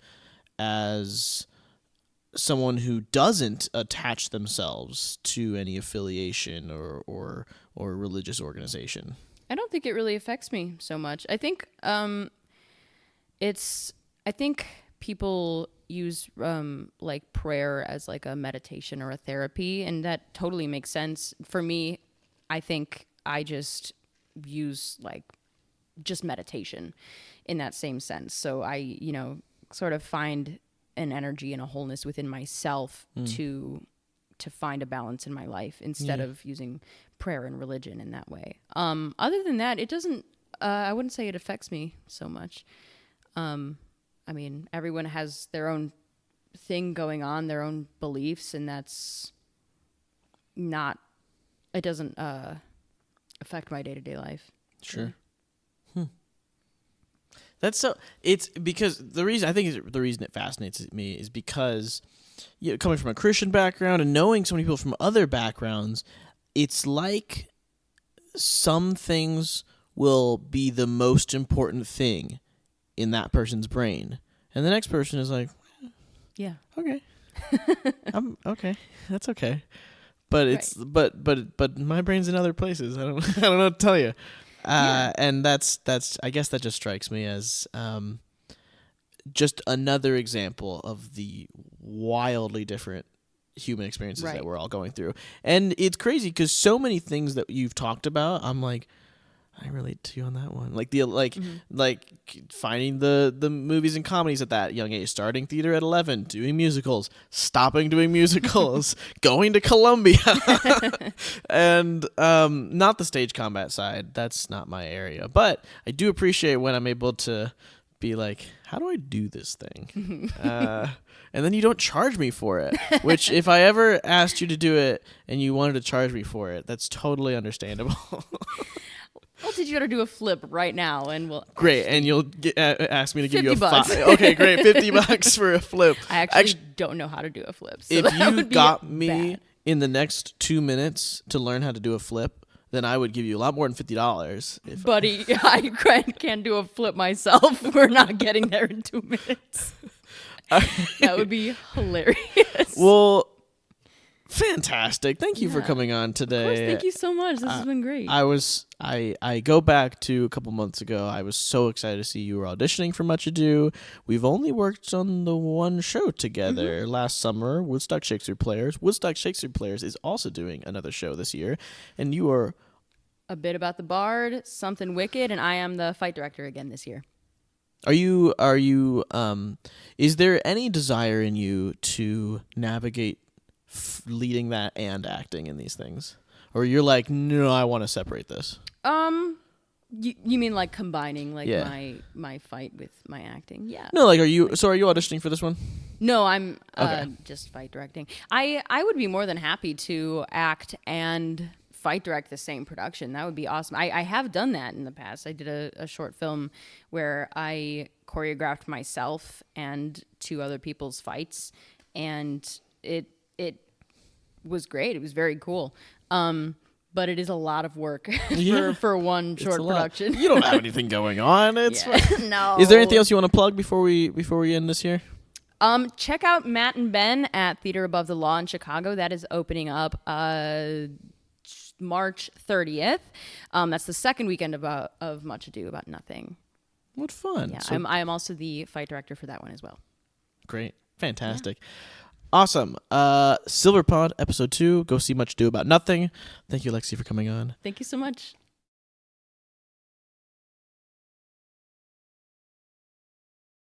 as someone who doesn't attach themselves to any affiliation or religious organization. I don't think it really affects me so much. I think I think people use like prayer as like a meditation or a therapy, and that totally makes sense. For me, I think I just use like just meditation in that same sense. So I, sort of find an energy and a wholeness within myself to find a balance in my life instead of using prayer and religion in that way. Other than that, it doesn't, I wouldn't say it affects me so much. I mean, everyone has their own thing going on, their own beliefs, and that's not, it doesn't affect my day-to-day life. Sure. That's so, it's because the reason it fascinates me is because, coming from a Christian background and knowing so many people from other backgrounds, it's like some things will be the most important thing in that person's brain, and the next person is like, yeah, okay, I'm okay, that's okay, but it's right. but my brain's in other places. I don't know what to tell you. And that's I guess that just strikes me as just another example of the wildly different human experiences that we're all going through. And it's crazy because so many things that you've talked about, I'm like, I relate to you on that one. Like finding the movies and comedies at that young age, starting theater at 11, doing musicals, stopping doing musicals, going to Columbia, and not the stage combat side. That's not my area, but I do appreciate when I'm able to be like, how do I do this thing? And then you don't charge me for it, which if I ever asked you to do it and you wanted to charge me for it, that's totally understandable. I'll teach you how to do a flip right now, and we'll. Great, and you'll ask me to give you a $50. Okay, great, $50 for a flip. I actually don't know how to do a flip. So if that you would be got me bad. in the next 2 minutes to learn how to do a flip, then I would give you a lot more than $50. Buddy, I can't do a flip myself. We're not getting there in 2 minutes. That would be hilarious. Well, fantastic. Thank you for coming on today. Of course, thank you so much. This has been great. I go back to a couple months ago. I was so excited to see you were auditioning for Much Ado. We've only worked on the one show together last summer, Woodstock Shakespeare Players. Woodstock Shakespeare Players is also doing another show this year, and you are A Bit About the Bard, Something Wicked, and I am the fight director again this year. Are you is there any desire in you to navigate leading that and acting in these things? Or you're like, no, I want to separate this? You mean like combining like Yeah. my fight with my acting? Yeah. No, like are you auditioning for this one? No, I'm Okay. just fight directing. I would be more than happy to act and fight direct the same production. That would be awesome. I have done that in the past. I did a short film where I choreographed myself and two other people's fights, and it was great. It was very cool. But it is a lot of work for one short production. You don't have anything going on. It's fine. No. Is there anything else you want to plug before we end this here? Check out Matt and Ben at Theater Above the Law in Chicago. That is opening up March 30th. That's the second weekend of Much Ado About Nothing. What fun. Yeah, So, I am also the fight director for that one as well. great. Fantastic. Yeah. Awesome. SilverPod episode 2. Go see Much Ado About Nothing. Thank you, Lexi, for coming on. Thank you so much.